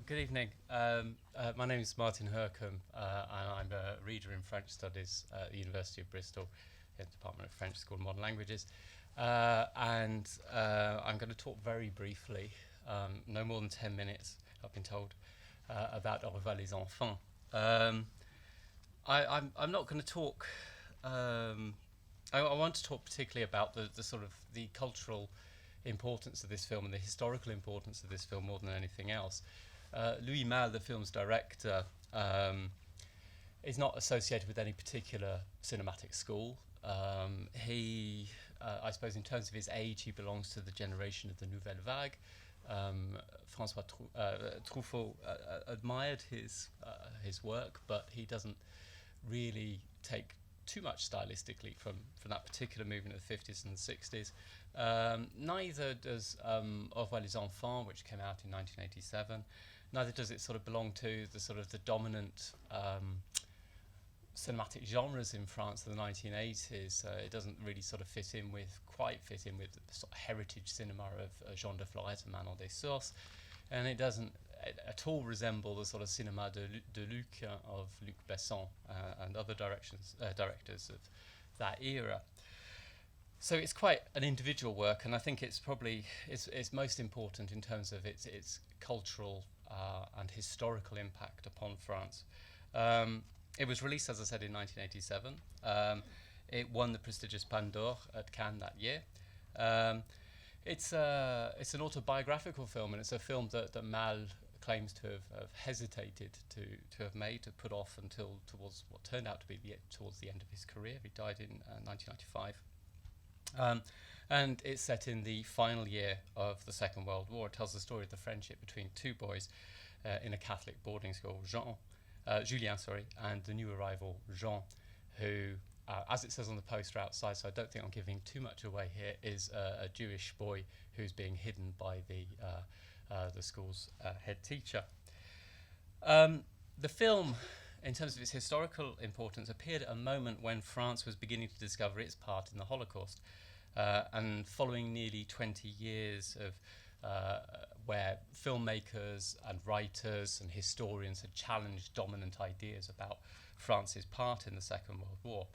Good evening. My name is Martin Hurcombe, and I'm a reader in French Studies at the University of Bristol in the Department of French School of Modern Languages. I'm going to talk very briefly, no more than 10 minutes, I've been told, about Au Revoir Les Enfants. I'm not going to talk. I want to talk particularly about the sort of the cultural importance of this film and the historical importance of this film more than anything else. Louis Malle, the film's director, is not associated with any particular cinematic school. I suppose in terms of his age, he belongs to the generation of the Nouvelle Vague. François Truffaut admired his work, but he doesn't really take too much stylistically from that particular movement of the 50s and 60s. Neither does Au Revoir Les Enfants, which came out in 1987. Neither does it sort of belong to the sort of the dominant cinematic genres in France in the 1980s. It doesn't really sort of quite fit in with the sort of heritage cinema of Jean de Florette and Manon Dessources, and it doesn't at all resemble the sort of cinéma de Luc of Luc Besson and other directors of that era. So it's quite an individual work, and I think it's probably it's most important in terms of its cultural and historical impact upon France. It was released, as I said, in 1987. It won the prestigious Palme d'Or at Cannes that year. It's an autobiographical film, and it's a film that Malle claims to have hesitated to have made, to put off until towards what turned out to be towards the end of his career. He died in 1995. And it's set in the final year of the Second World War. It tells the story of the friendship between two boys in a Catholic boarding school, Julien, and the new arrival, Jean, who, as it says on the poster outside, so I don't think I'm giving too much away here, is a Jewish boy who's being hidden by the school's head teacher. The film, in terms of its historical importance, appeared at a moment when France was beginning to discover its part in the Holocaust. And following nearly 20 years of where filmmakers and writers and historians had challenged dominant ideas about France's part in the Second World War.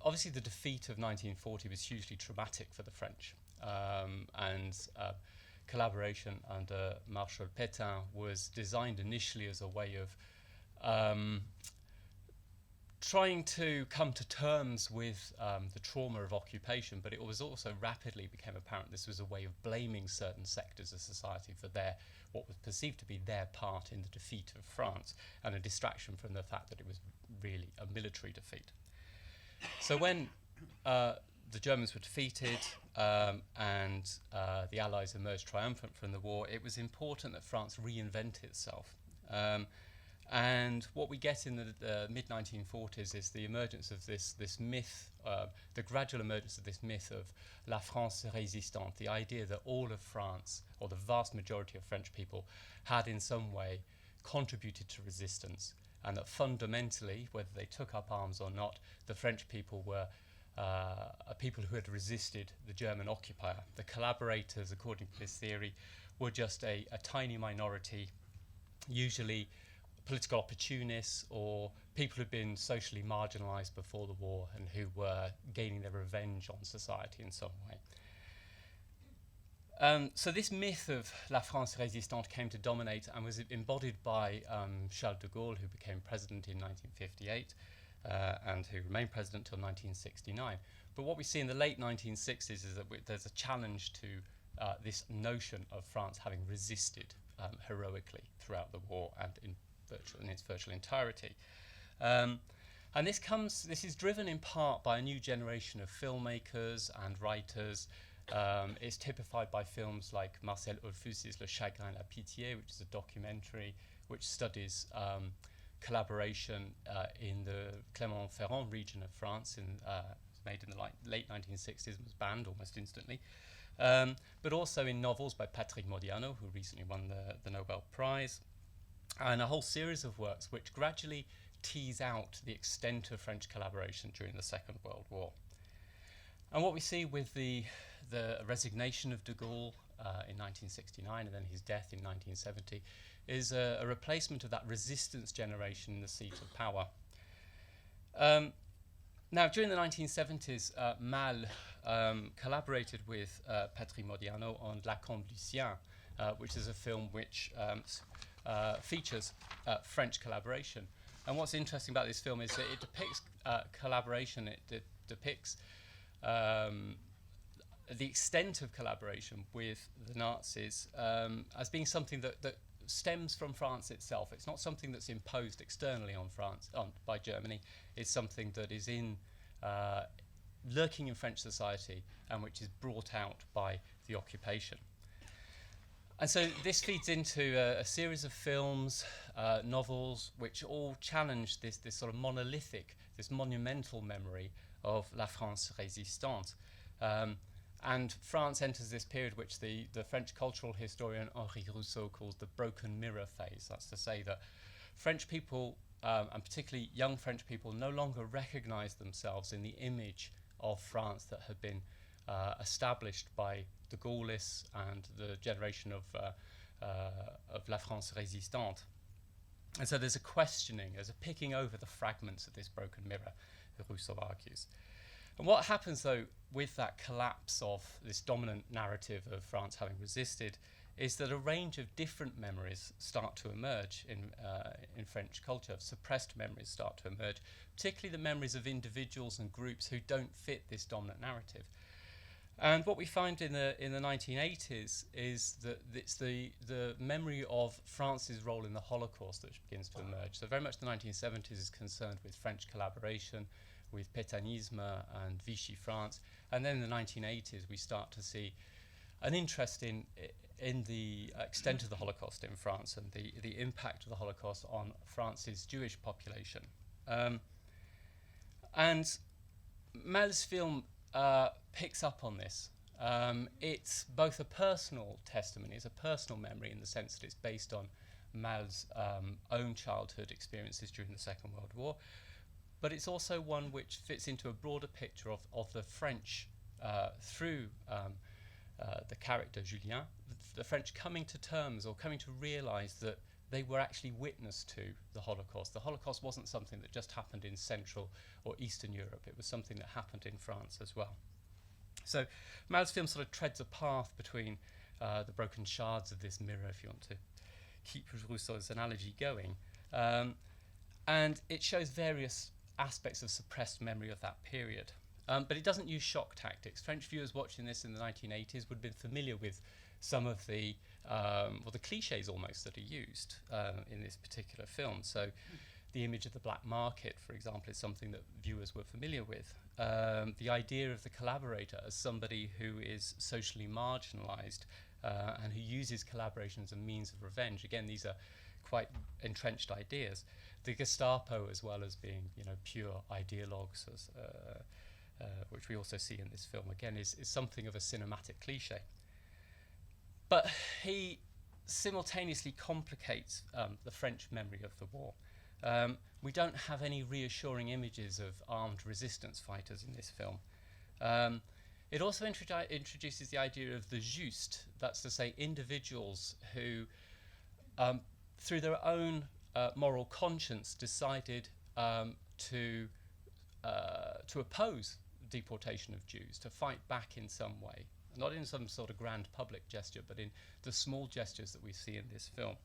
Obviously, the defeat of 1940 was hugely traumatic for the French, and collaboration under Marshal Pétain was designed initially as a way of trying to come to terms with the trauma of occupation, but it was also rapidly became apparent this was a way of blaming certain sectors of society for what was perceived to be their part in the defeat of France, and a distraction from the fact that it was really a military defeat. So when the Germans were defeated and the Allies emerged triumphant from the war, it was important that France reinvent itself. And what we get in the mid-1940s is the emergence of this myth, the gradual emergence of this myth of la France résistante, the idea that all of France, or the vast majority of French people, had in some way contributed to resistance, and that fundamentally, whether they took up arms or not, the French people were a people who had resisted the German occupier. The collaborators, according to this theory, were just a tiny minority, usually political opportunists or people who'd been socially marginalised before the war and who were gaining their revenge on society in some way. So this myth of la France résistante came to dominate and was embodied by Charles de Gaulle, who became president in 1958 and who remained president until 1969. But what we see in the late 1960s is that there's a challenge to this notion of France having resisted heroically throughout the war and in its virtual entirety. And this is driven in part by a new generation of filmmakers and writers. It's typified by films like Marcel Ulfus's Le Chagrin et la Pitié, which is a documentary which studies collaboration in the Clermont-Ferrand region of France, made in the late 1960s and was banned almost instantly. But also in novels by Patrick Modiano, who recently won the Nobel Prize, and a whole series of works which gradually tease out the extent of French collaboration during the Second World War. And what we see with the resignation of de Gaulle in 1969 and then his death in 1970 is a replacement of that resistance generation in the seat of power. Now, during the 1970s, Malle collaborated with Patrick Modiano on La Combe Lucien, which is a film which features French collaboration. And what's interesting about this film is that it depicts collaboration, it depicts the extent of collaboration with the Nazis as being something that stems from France itself. It's not something that's imposed externally on France, by Germany. It's something that is lurking in French society and which is brought out by the occupation. And so this feeds into a series of films, novels, which all challenge this sort of monolithic, this monumental memory of La France résistante. And France enters this period which the French cultural historian Henri Rousseau calls the broken mirror phase. That's to say that French people, and particularly young French people, no longer recognize themselves in the image of France that had been established by the Gaullists and the generation of La France résistante. And so there's a questioning, there's a picking over the fragments of this broken mirror, Rousseau argues. And what happens, though, with that collapse of this dominant narrative of France having resisted is that a range of different memories start to emerge in French culture. Suppressed memories start to emerge, particularly the memories of individuals and groups who don't fit this dominant narrative. And what we find in the 1980s is that it's the memory of France's role in the Holocaust which begins to emerge. So very much the 1970s is concerned with French collaboration, with Pétainisme and Vichy France. And then in the 1980s, we start to see an interest in the extent of the Holocaust in France and the impact of the Holocaust on France's Jewish population. And Malle's film picks up on this. It's both a personal testimony, it's a personal memory in the sense that it's based on Malle's own childhood experiences during the Second World War, but it's also one which fits into a broader picture of the French through the character Julien, the French coming to terms or coming to realize that they were actually witness to the Holocaust. The Holocaust wasn't something that just happened in Central or Eastern Europe, it was something that happened in France as well. So Malle's film sort of treads a path between the broken shards of this mirror, if you want to keep Rousseau's analogy going, and it shows various aspects of suppressed memory of that period. But it doesn't use shock tactics. French viewers watching this in the 1980s would have been familiar with some of the cliches almost that are used in this particular film. So the image of the black market, for example, is something that viewers were familiar with. The idea of the collaborator as somebody who is socially marginalized and who uses collaboration as a means of revenge. Again, these are quite entrenched ideas. The Gestapo, as well as being, pure ideologues, which we also see in this film, again, is something of a cinematic cliche. But he simultaneously complicates the French memory of the war. We don't have any reassuring images of armed resistance fighters in this film. It also introduces the idea of the juste, that's to say individuals who, through their own moral conscience, decided to oppose deportation of Jews, to fight back in some way, not in some sort of grand public gesture, but in the small gestures that we see in this film.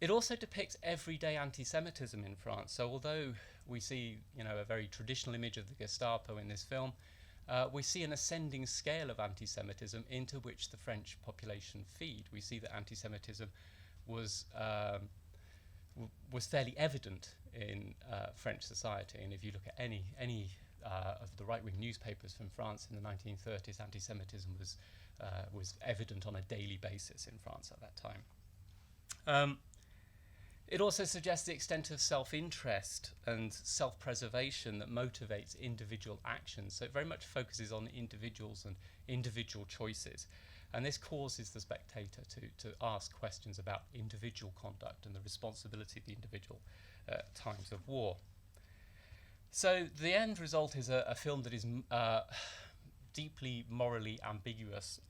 It also depicts everyday anti-Semitism in France. So although we see, a very traditional image of the Gestapo in this film, we see an ascending scale of anti-Semitism into which the French population feed. We see that anti-Semitism was fairly evident in French society, and if you look at any of the right-wing newspapers from France in the 1930s, anti-Semitism was evident on a daily basis in France at that time. It also suggests the extent of self-interest and self-preservation that motivates individual actions. So it very much focuses on individuals and individual choices. And this causes the spectator to ask questions about individual conduct and the responsibility of the individual at times of war. So the end result is a film that is deeply morally ambiguous.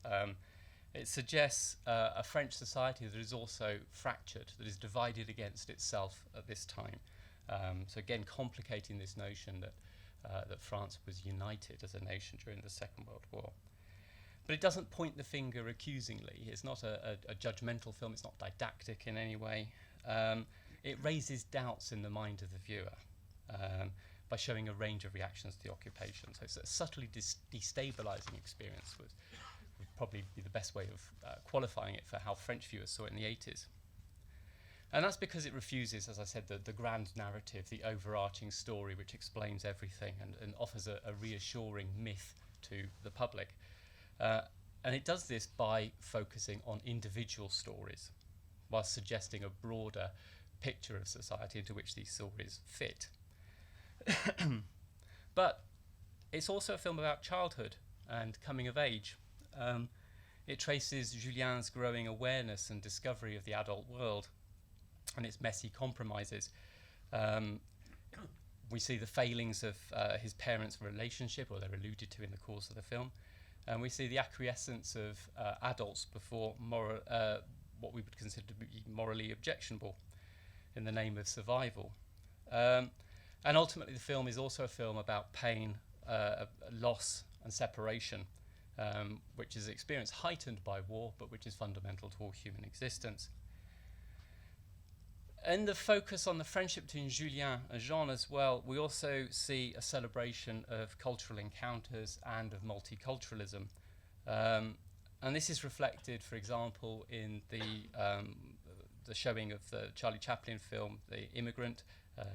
It suggests a French society that is also fractured, that is divided against itself at this time. So again, complicating this notion that France was united as a nation during the Second World War. But it doesn't point the finger accusingly. It's not a judgmental film. It's not didactic in any way. It raises doubts in the mind of the viewer by showing a range of reactions to the occupation. So it's a subtly destabilizing experience would probably be the best way of qualifying it for how French viewers saw it in the 80s. And that's because it refuses, as I said, the grand narrative, the overarching story which explains everything and offers a reassuring myth to the public. And it does this by focusing on individual stories, while suggesting a broader picture of society into which these stories fit. But it's also a film about childhood and coming of age. It traces Julien's growing awareness and discovery of the adult world and its messy compromises. We see the failings of his parents' relationship, or they're alluded to in the course of the film. And we see the acquiescence of adults before what we would consider to be morally objectionable in the name of survival. And ultimately the film is also a film about pain, loss and separation, which is an experience heightened by war, but which is fundamental to all human existence. In the focus on the friendship between Julien and Jean as well, we also see a celebration of cultural encounters and of multiculturalism. And this is reflected, for example, in the showing of the Charlie Chaplin film, The Immigrant,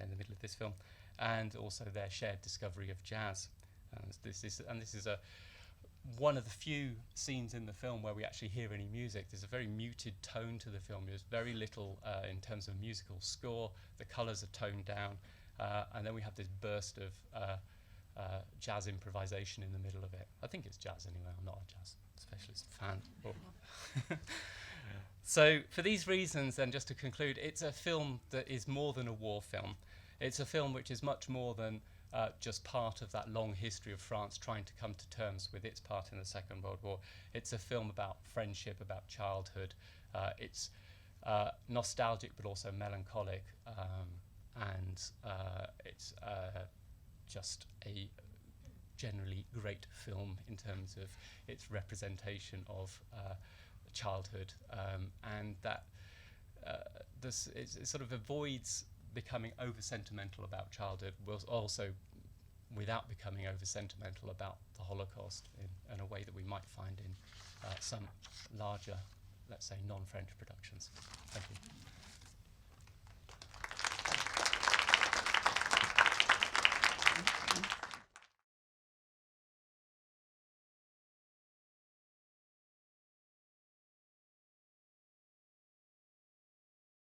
in the middle of this film, and also their shared discovery of jazz. This is one of the few scenes in the film where we actually hear any music. There's a very muted tone to the film. There's very little in terms of musical score. The colours are toned down, and then we have this burst of jazz improvisation in the middle of it. I think it's jazz anyway. I'm not a jazz specialist fan. So for these reasons, then, just to conclude, it's a film that is more than a war film. It's a film which is much more than just part of that long history of France trying to come to terms with its part in the Second World War. It's a film about friendship, about childhood. It's nostalgic but also melancholic, and it's just a generally great film in terms of its representation of childhood, and that it sort of avoids becoming over-sentimental about childhood, whilst also without becoming over-sentimental about the Holocaust in a way that we might find in some larger, let's say, non-French productions. Thank you.